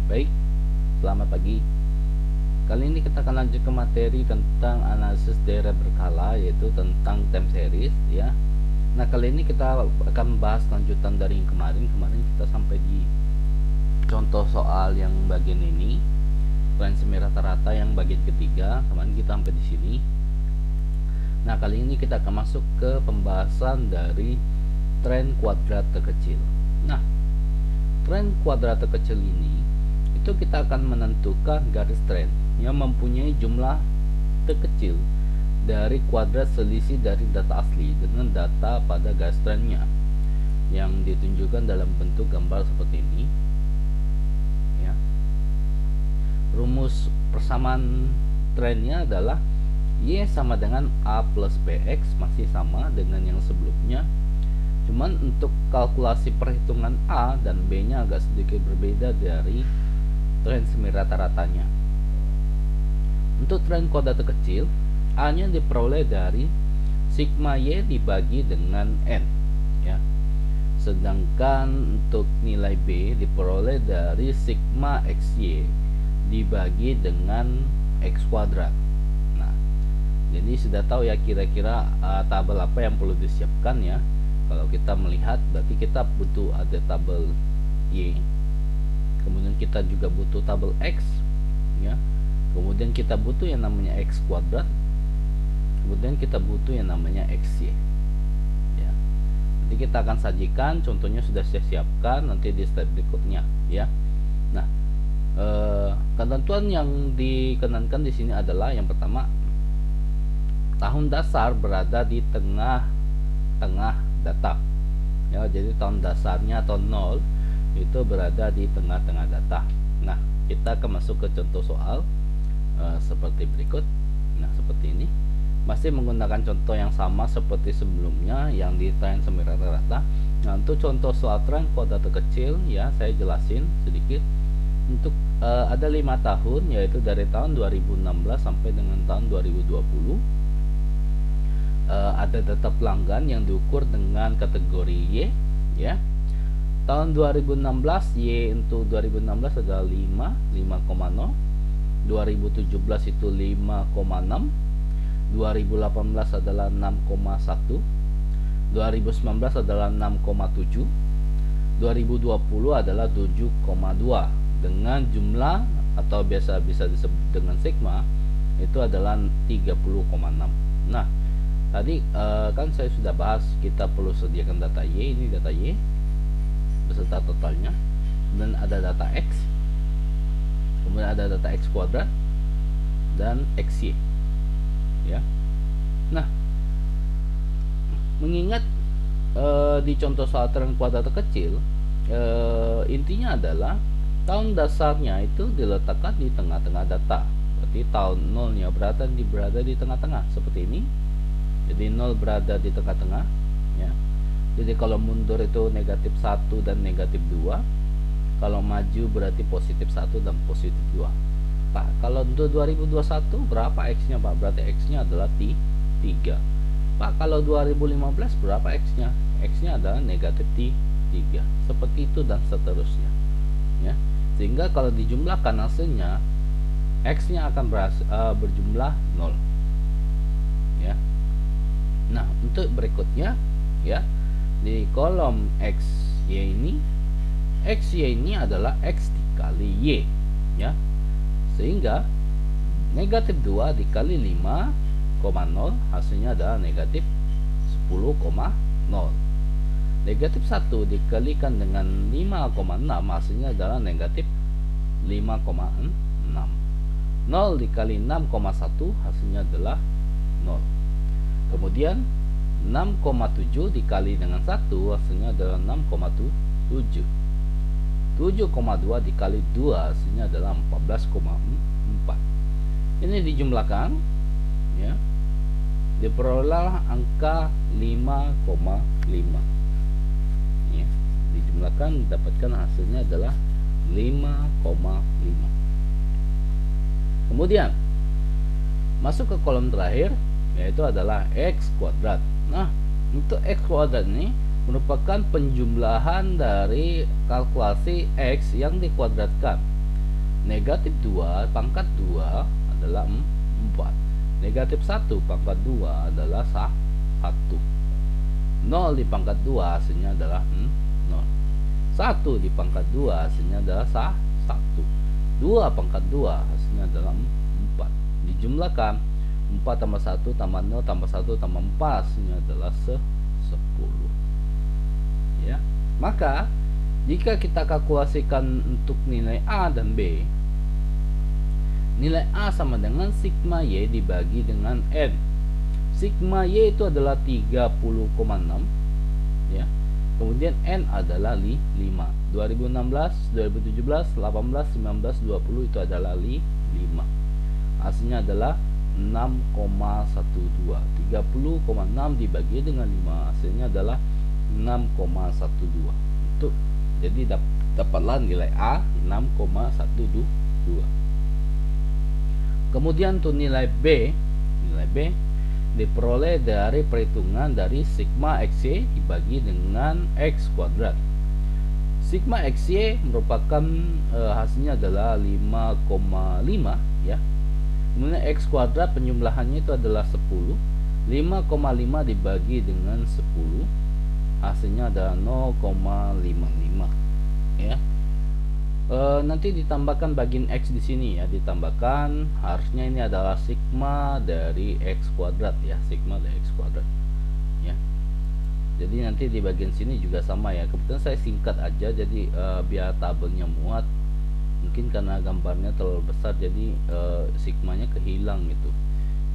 Baik, selamat pagi. Kali ini kita akan lanjut ke materi tentang analisis daerah berkala, yaitu tentang time series ya. Nah, kali ini kita akan membahas lanjutan dari yang kemarin. Kemarin kita sampai di contoh soal yang bagian ini, tren semi rata-rata yang bagian ketiga. Kemarin kita sampai di sini. Nah, kali ini kita akan masuk ke pembahasan dari tren kuadrat terkecil. Nah, tren kuadrat terkecil ini itu kita akan menentukan garis tren yang mempunyai jumlah terkecil dari kuadrat selisih dari data asli dengan data pada garis trennya yang ditunjukkan dalam bentuk gambar seperti ini ya. Rumus persamaan trennya adalah Y sama dengan A plus BX, masih sama dengan yang sebelumnya. Cuman untuk kalkulasi perhitungan A dan B nya agak sedikit berbeda dari tren semi rata-ratanya. Untuk tren kuadrat terkecil, A nya diperoleh dari sigma Y dibagi dengan N ya. Sedangkan untuk nilai B diperoleh dari sigma XY dibagi dengan X kuadrat. Nah, jadi sudah tahu ya kira-kira tabel apa yang perlu disiapkan ya. Kalau kita melihat berarti kita butuh ada tabel Y, kemudian kita juga butuh tabel X ya, kemudian kita butuh yang namanya X kuadrat, kemudian kita butuh yang namanya XY ya. Nanti kita akan sajikan contohnya, sudah saya siapkan nanti di slide berikutnya ya. Nah, ketentuan yang dikenankan di sini adalah yang pertama, tahun dasar berada di tengah-tengah data ya. Jadi tahun dasarnya atau 0 itu berada di tengah-tengah data. Nah, kita akan masuk ke contoh soal seperti berikut. Nah, seperti ini masih menggunakan contoh yang sama seperti sebelumnya yang di tren semi rata-rata. Nah, untuk contoh soal tren kuadrat terkecil ya, saya jelasin sedikit. Untuk ada 5 tahun, yaitu dari tahun 2016 sampai dengan tahun 2020. Ada data pelanggan yang diukur dengan kategori Y ya. Tahun 2016 Y untuk 2016 adalah 5,0. 2017 itu 5,6. 2018 adalah 6,1. 2019 adalah 6,7. 2020 adalah 7,2 dengan jumlah atau biasa bisa disebut dengan sigma itu adalah 30,6. Nah, tadi kan saya sudah bahas kita perlu sediakan data Y, ini data Y beserta totalnya, dan ada data X, kemudian ada data X kuadrat dan XY ya. Nah, mengingat di contoh soal tren kuadrat terkecil, intinya adalah tahun dasarnya itu diletakkan di tengah-tengah data. Berarti tahun 0 nya berada di tengah-tengah seperti ini. Jadi 0 berada di tengah-tengah ya. Jadi kalau mundur itu negatif 1 dan negatif 2. Kalau maju berarti positif 1 dan positif 2. Pak, kalau untuk 2021 berapa X-nya, Pak? Berarti X-nya adalah 3. Pak, kalau 2015 berapa X-nya? X-nya adalah negatif 3. Seperti itu dan seterusnya ya. Sehingga kalau dijumlahkan hasilnya X-nya akan berjumlah 0 ya. Nah, untuk berikutnya ya, di kolom XY ini, XY ini adalah X dikali Y ya. Sehingga negatif 2 dikali 5,0 hasilnya adalah negatif 10,0. Negatif 1 dikalikan dengan 5,6 hasilnya adalah negatif 5,6. 0 dikali 6,1 hasilnya adalah 0. Kemudian 6,7 dikali dengan 1 hasilnya adalah 6,7. 7,2 dikali 2 hasilnya adalah 14,4. Ini dijumlahkan ya, diperoleh angka 5,5 ya. Dijumlahkan didapatkan hasilnya adalah 5,5. Kemudian masuk ke kolom terakhir, yaitu adalah X kuadrat. Nah, untuk X kuadrat ini merupakan penjumlahan dari kalkulasi X yang dikuadratkan. Negatif 2 pangkat 2 adalah 4. Negatif 1 pangkat 2 adalah 1. 0 di pangkat 2 hasilnya adalah 0. 1 di pangkat 2 hasilnya adalah 1. 2 pangkat 2 hasilnya adalah 4. Dijumlahkan 4 tambah 1 tambah 0 tambah 1 tambah 4 hasilnya adalah 10. Ya. Maka jika kita kalkulasikan untuk nilai A dan B, nilai A sama dengan sigma Y dibagi dengan N. Sigma Y itu adalah 30,6 ya. Kemudian N adalah 5. 2016, 2017, 18, 19, 20 itu adalah 5. Hasilnya adalah 6,12. 30,6 dibagi dengan 5 hasilnya adalah 6,12. Itu jadi dapatlah nilai A 6,12. Kemudian untuk nilai B diperoleh dari perhitungan dari sigma XY dibagi dengan X kuadrat. Sigma XY merupakan hasilnya adalah 5,5 ya. Kemudian X kuadrat penjumlahannya itu adalah 10. 5,5 dibagi dengan 10 hasilnya adalah 0,55 ya. Nanti ditambahkan bagian X di sini ya, ditambahkan harusnya ini adalah sigma dari X kuadrat ya, sigma dari X kuadrat ya. Jadi nanti di bagian sini juga sama ya. Kebetulan saya singkat aja jadi biar tabelnya muat. Mungkin karena gambarnya terlalu besar jadi sigmanya kehilang gitu.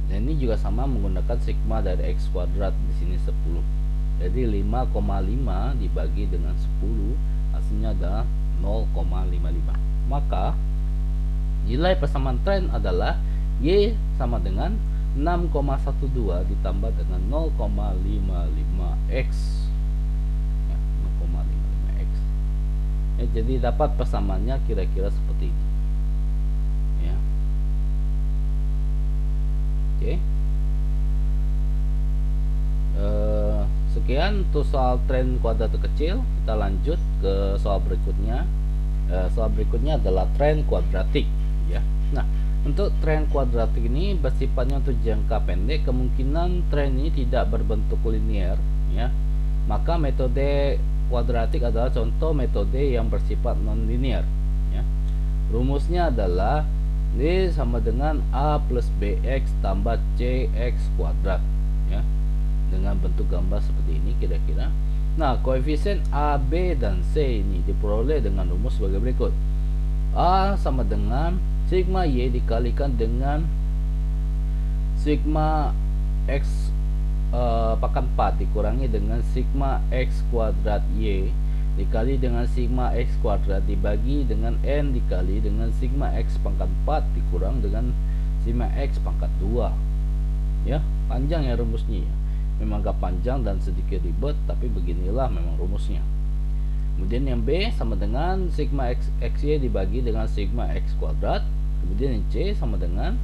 Dan ini juga sama menggunakan sigma dari X kuadrat di sini 10. Jadi 5,5 dibagi dengan 10 hasilnya adalah 0,55. Maka nilai persamaan tren adalah Y sama dengan 6,12 ditambah dengan 0,55x ya, 0,55x ya, jadi dapat persamaannya kira-kira seperti ini ya. Oke. Sekian untuk soal tren kuadrat terkecil. Kita lanjut ke soal berikutnya. Soal berikutnya adalah tren kuadratik ya. Nah, untuk tren kuadratik ini bersifatnya untuk jangka pendek. Kemungkinan tren ini tidak berbentuk linear ya. Maka metode kuadratik adalah contoh metode yang bersifat non linear ya. Rumusnya adalah Y sama dengan A plus BX tambah CX kuadrat ya, dengan bentuk gambar seperti ini kira-kira. Nah, koefisien A, B, dan C ini diperoleh dengan rumus sebagai berikut. A sama dengan sigma Y dikalikan dengan sigma X pangkat 4 dikurangi dengan sigma X kuadrat Y dikali dengan sigma X kuadrat dibagi dengan N dikali dengan sigma X pangkat 4 dikurang dengan sigma X pangkat 2 ya. Panjang ya rumusnya ya. Memang agak panjang dan sedikit ribet, tapi beginilah memang rumusnya. Kemudian yang B sama dengan sigma XY dibagi dengan sigma X kuadrat. Kemudian yang C sama dengan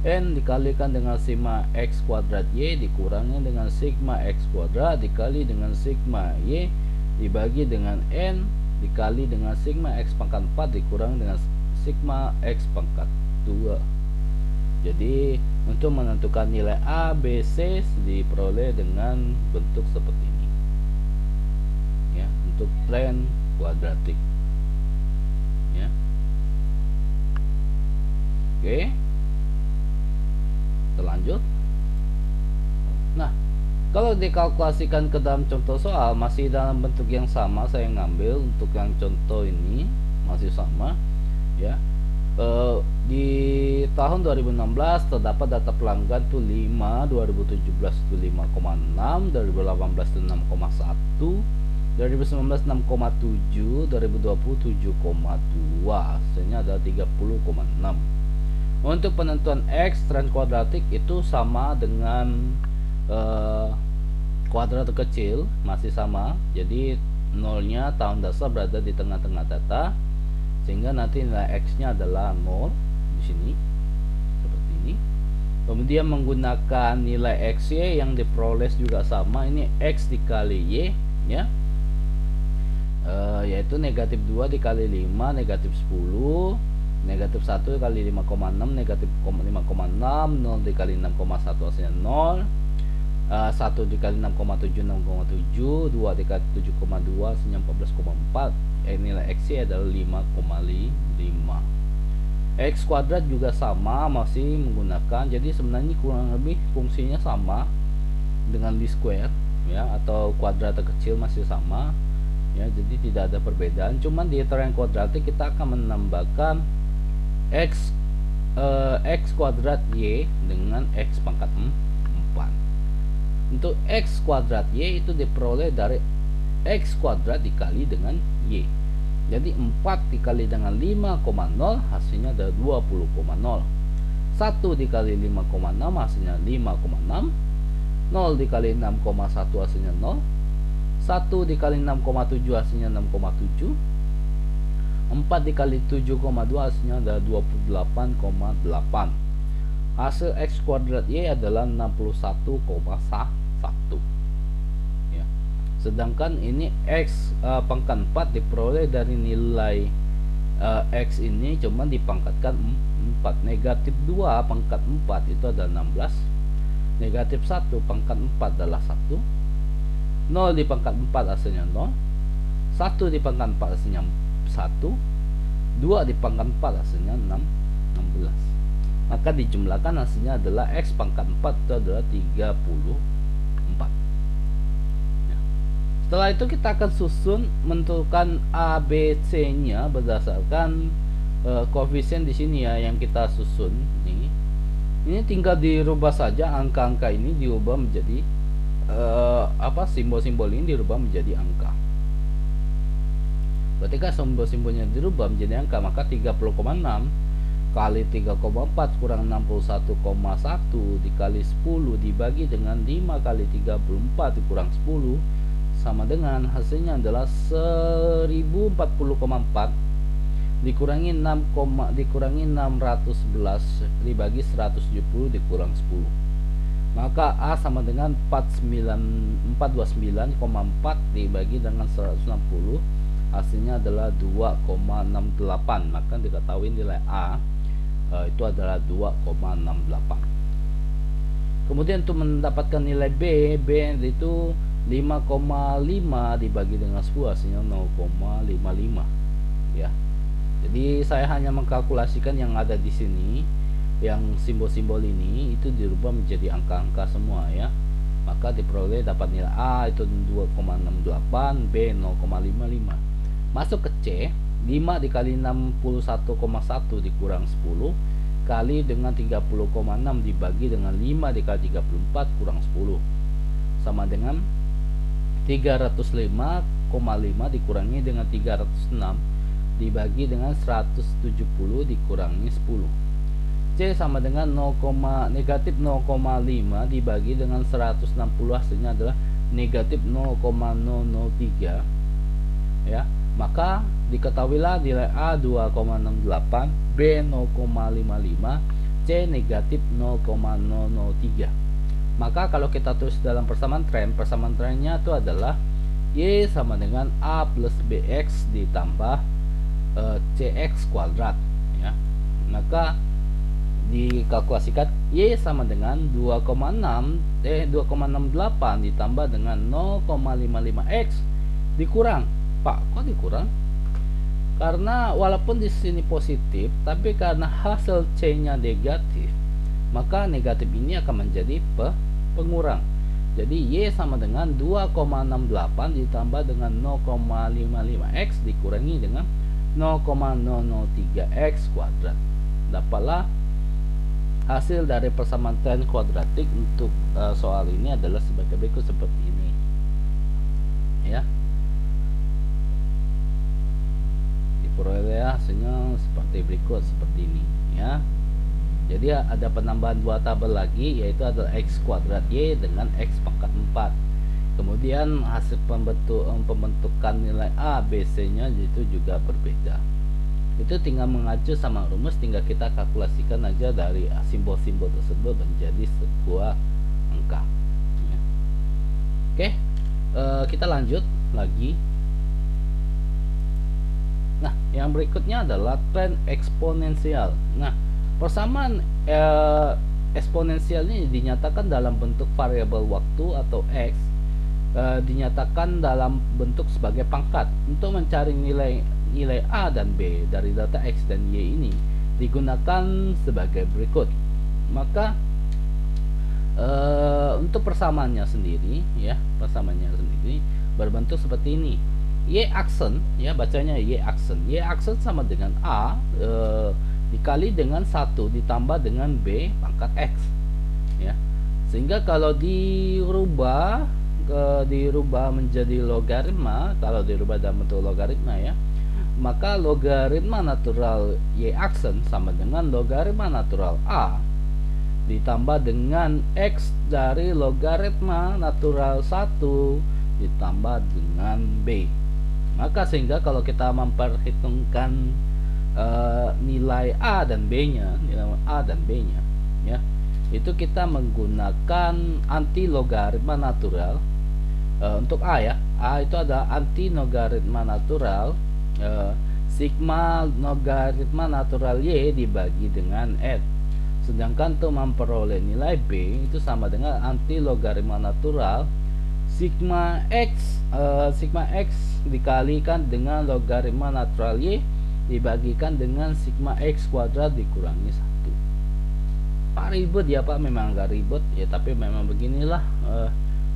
N dikalikan dengan sigma X kuadrat Y dikurangi dengan sigma X kuadrat dikali dengan sigma Y dibagi dengan N dikali dengan sigma X pangkat 4 dikurangi dengan sigma X pangkat 2. Jadi untuk menentukan nilai A, B, C diperoleh dengan bentuk seperti ini ya, untuk tren kuadratik ya. Oke, terlanjut. Nah, kalau dikalkulasikan ke dalam contoh soal masih dalam bentuk yang sama, saya ngambil untuk yang contoh ini masih sama ya. Di tahun 2016 terdapat data pelanggan tuh 5, 2017 itu 5,6, 2018 itu 6,1, 2019 6,7, 2020 7,2, hasilnya adalah 30,6. Untuk penentuan X tren kuadratik itu sama dengan kuadrat terkecil, masih sama. Jadi nolnya tahun dasar berada di tengah-tengah data, sehingga nanti nilai X-nya adalah 0 di sini seperti ini. Kemudian menggunakan nilai XY yang diperoleh juga sama, ini X dikali Y ya, yaitu negatif 2 dikali 5 negatif 10 Negatif 1 kali 5,6 negatif 5,6, 0 dikali 6,1 hasilnya 0. 1 dikali 6,7 6,7, 2 dikali 7,2 hasilnya 14,4. Nilai X adalah 5,5. X kuadrat juga sama, masih menggunakan, jadi sebenarnya kurang lebih fungsinya sama dengan di square ya, atau kuadrat kecil masih sama ya, jadi tidak ada perbedaan. Cuman di triangle kuadratik kita akan menambahkan x kuadrat y dengan x pangkat 4. Untuk x kuadrat y itu diperoleh dari x kuadrat dikali dengan y. Jadi 4 dikali dengan 5,0 hasilnya ada 20,0. 1 dikali 5,6 hasilnya 5,6. 0 dikali 6,1 hasilnya 0. 1 dikali 6,7 hasilnya 6,7. 4 dikali 7,2 hasilnya ada 28,8. Hasil x kuadrat y adalah 61,1 ya. Sedangkan ini x pangkat 4 diperoleh dari nilai x ini cuma dipangkatkan 4. Negatif 2 pangkat 4 itu adalah 16. Negatif 1 pangkat 4 adalah 1. 0 di pangkat 4 hasilnya 0. 1 di pangkat 4 hasilnya 1. 2 di pangkat 4 hasilnya 16. Maka dijumlahkan hasilnya adalah x pangkat 4 itu adalah 34 ya. Setelah itu kita akan susun menentukan A, B, C nya berdasarkan koefisien di sini ya, yang kita susun ini tinggal dirubah saja, angka-angka ini diubah menjadi simbol-simbol ini dirubah menjadi angka. Ketika simbol-simbolnya dirubah menjadi angka, maka 30,6 kali 3,4 kurang 61,1 dikali 10 dibagi dengan 5 kali 34 kurang 10 sama dengan hasilnya adalah 1040,4 dikurangi 611 dibagi 170 dikurang 10. Maka A sama dengan 429,4 dibagi dengan 160 hasilnya adalah 2,68. Maka diketahui nilai A itu adalah 2,68. Kemudian untuk mendapatkan nilai B itu 5,5 dibagi dengan 10 hasilnya 0,55 ya. Jadi saya hanya mengkalkulasikan yang ada di sini, yang simbol-simbol ini itu dirubah menjadi angka-angka semua ya. Maka diperoleh dapat nilai A itu 2,68, B 0,55. Masuk ke C, 5 dikali 61,1 dikurang 10 kali dengan 30,6 dibagi dengan 5 dikali 34 kurang 10 sama dengan 305,5 dikurangi dengan 306 dibagi dengan 170 dikurangi 10. C sama dengan negatif 0,5 dibagi dengan 160 hasilnya adalah negatif 0,003 ya. Maka diketahuilah nilai A 2,68, B 0,55, C negatif 0,003. Maka kalau kita tulis dalam persamaan trennya itu adalah Y sama dengan A plus BX ditambah CX kuadrat ya. Maka dikalkulasikan Y sama dengan 2,68 ditambah dengan 0,55X dikurang. Pak, kok dikurang? Karena walaupun di sini positif, tapi karena hasil C-nya negatif, maka negatif ini akan menjadi pengurang. Jadi Y sama dengan 2,68 ditambah dengan 0,55X dikurangi dengan 0,003X kuadrat. Dapatlah hasil dari persamaan tren kuadratik untuk soal ini adalah sebagai berikut seperti ini ya. Diperoleh hasilnya seperti berikut seperti ini ya. Jadi ada penambahan dua tabel lagi, yaitu adalah X kuadrat Y dengan X pangkat 4. Kemudian hasil pembentukan nilai A, B, C nya itu juga berbeda. Itu tinggal mengacu sama rumus, tinggal kita kalkulasikan aja dari simbol-simbol tersebut menjadi sebuah angka ya. Oke, kita lanjut lagi. Nah, yang berikutnya adalah tren eksponensial. Nah, persamaan eksponensial ini dinyatakan dalam bentuk variabel waktu atau x, dinyatakan dalam bentuk sebagai pangkat. Untuk mencari nilai a dan b dari data x dan y ini digunakan sebagai berikut. Maka untuk persamaannya sendiri, ya, persamaannya sendiri berbentuk seperti ini. Y aksen, ya, bacanya Y aksen. Y aksen sama dengan A dikali dengan 1 ditambah dengan B pangkat X, ya. Sehingga kalau dirubah menjadi logaritma, kalau dirubah dalam bentuk logaritma, ya, maka logaritma natural Y aksen sama dengan logaritma natural A ditambah dengan X dari logaritma natural 1 ditambah dengan B. Maka sehingga kalau kita memperhitungkan nilai A dan B-nya, ya, itu kita menggunakan anti logaritma natural. Untuk A, ya, A itu ada anti logaritma natural sigma logaritma natural Y dibagi dengan X. Sedangkan untuk memperoleh nilai B itu sama dengan anti logaritma natural sigma X dikalikan dengan logaritma natural Y dibagikan dengan sigma X kuadrat dikurangi 1. Pak, ribet ya Pak, memang agak ribet ya, tapi memang beginilah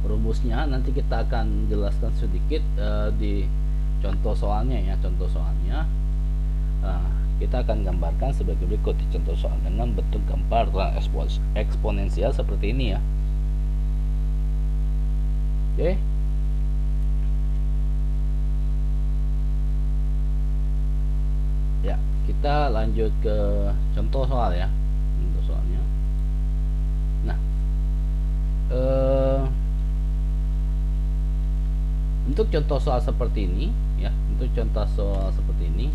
rumusnya. Nanti kita akan jelaskan sedikit di contoh soalnya, ya, contoh soalnya. Kita akan gambarkan sebagai berikut di contoh soal dengan bentuk gambar eksponensial seperti ini, ya. Oke. Ya, kita lanjut ke contoh soal, ya. Contoh soalnya. Nah, untuk contoh soal seperti ini, ya, untuk contoh soal seperti ini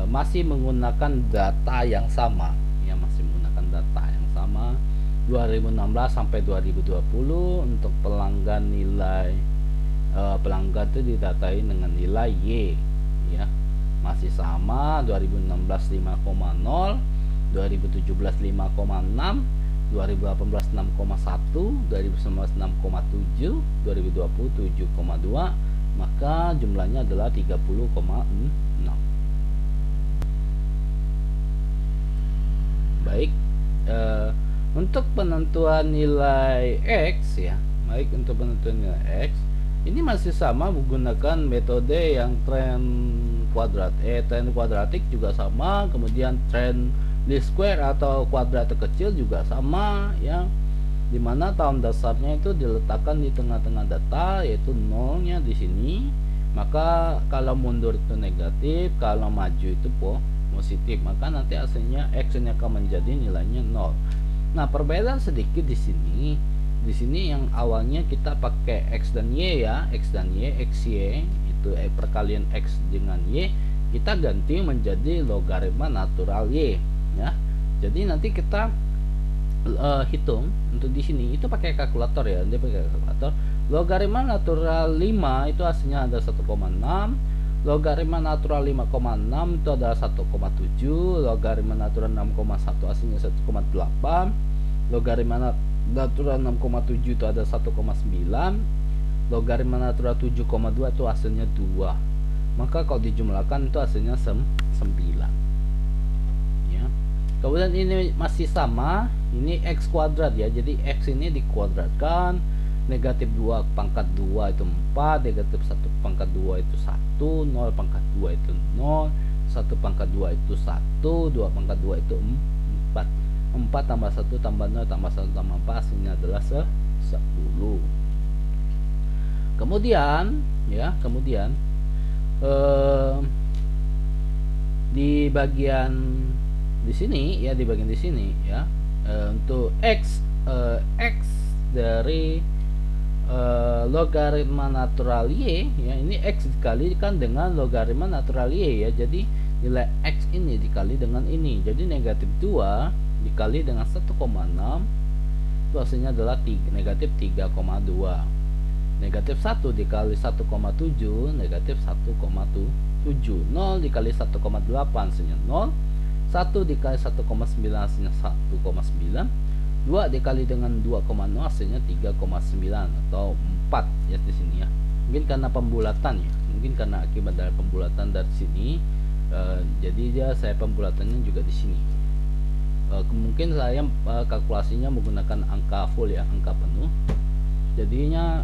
masih menggunakan data yang sama, ya, masih menggunakan data yang sama. 2016 sampai 2020 untuk pelanggan nilai pelanggan itu didatai dengan nilai Y, ya, masih sama. 2016 5,0, 2017 5,6, 2018 6,1, 2019 6,7, 2020 7,2, maka jumlahnya adalah 30,6. Baik, untuk penentuan nilai X, ya, baik, untuk penentuan nilai X ini masih sama menggunakan metode yang tren kuadrat, tren kuadratik juga sama, kemudian tren least square atau kuadrat kecil juga sama, ya, dimana tahun dasarnya itu diletakkan di tengah-tengah data, yaitu nolnya di sini. Maka kalau mundur itu negatif, kalau maju itu positif, maka nanti hasilnya X ini akan menjadi nilainya 0. Nah, perbedaan sedikit di sini. Di sini yang awalnya kita pakai X dan Y, ya, X dan Y, XY itu perkalian X dengan Y, kita ganti menjadi logaritma natural Y, ya. Jadi nanti kita hitung untuk di sini itu pakai kalkulator, ya, dia pakai kalkulator. Logaritma natural 5 itu hasilnya ada 1,6. Logaritma natural 5,6 itu adalah 1,7. Logaritma natural 6,1 hasilnya 1,8. Logaritma natural 6,7 itu ada 1,9. Logaritma natural 7,2 itu hasilnya 2. Maka kalau dijumlahkan itu hasilnya 9. Ya. Kemudian ini masih sama, ini X kuadrat, ya. Jadi X ini dikuadratkan. Negatif 2 pangkat 2 itu 4, negatif 1 pangkat 2 itu 1, 0 pangkat 2 itu 0, 1 pangkat 2 itu 1, 2 pangkat 2 itu 4. 4 tambah 1 tambah 0 tambah 1 tambah 4 hasilnya adalah 10. Kemudian, ya, di bagian di sini, ya, di bagian di sini, ya, untuk X dari logaritma natural Y, ya, ini X dikalikan dengan logaritma natural Y, ya. Jadi nilai X ini dikali dengan ini, jadi negatif 2 dikali dengan 1,6 itu hasilnya adalah negatif 3,2. Negatif 1 dikali 1,7 negatif 1,7. 0 dikali 1,8 hasilnya 0, 1 dikali 1,9 hasilnya 1,9, 2 dikali dengan 2,0 hasilnya 3,9 atau 4 ya di sini ya. Mungkin karena pembulatan ya, mungkin karena akibat dari pembulatan dari sini, jadi saya pembulatannya juga di sini. Mungkin saya kalkulasinya menggunakan angka full ya, angka penuh, jadinya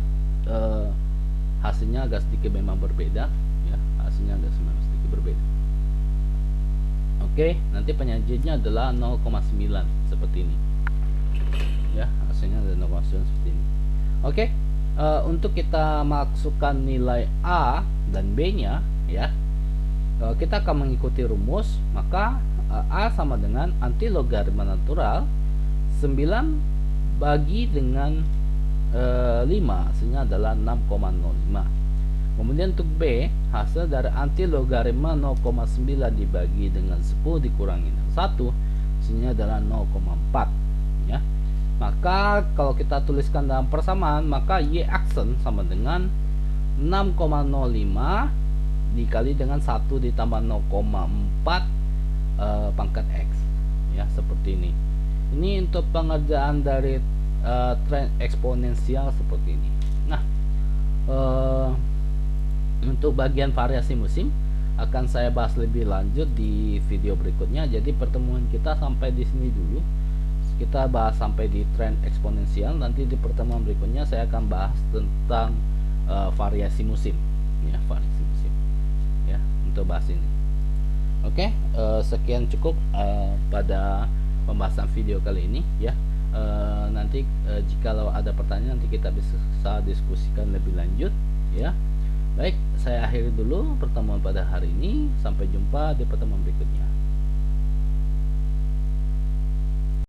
hasilnya agak sedikit memang berbeda ya, hasilnya agak sedikit berbeda. Oke, nanti penyajiannya adalah 0,9 seperti ini ya, hasilnya ada 0,9 seperti ini. Oke, untuk kita masukkan nilai A dan B nya ya, kita akan mengikuti rumus. Maka A sama dengan antilogaritma natural 9 bagi dengan 5, hasilnya adalah 6,05. Kemudian untuk B, hasil dari antilogaritma 0,9 dibagi dengan 10 dikurangi 1, hasilnya adalah 0,4 ya. Maka kalau kita tuliskan dalam persamaan, maka Y aksen sama dengan 6,05 dikali dengan 1 ditambah 0,4 pangkat X ya, seperti ini. Ini untuk pengerjaan dari tren eksponensial seperti ini. Nah, untuk bagian variasi musim akan saya bahas lebih lanjut di video berikutnya. Jadi pertemuan kita sampai di sini dulu. Kita bahas sampai di tren eksponensial. Nanti di pertemuan berikutnya saya akan bahas tentang variasi musim ya, variasi musim ya, untuk bahas ini. Oke, sekian cukup pada pembahasan video kali ini ya. Nanti jikalau ada pertanyaan, nanti kita bisa diskusikan lebih lanjut ya. Baik, saya akhiri dulu pertemuan pada hari ini. Sampai jumpa di pertemuan berikutnya.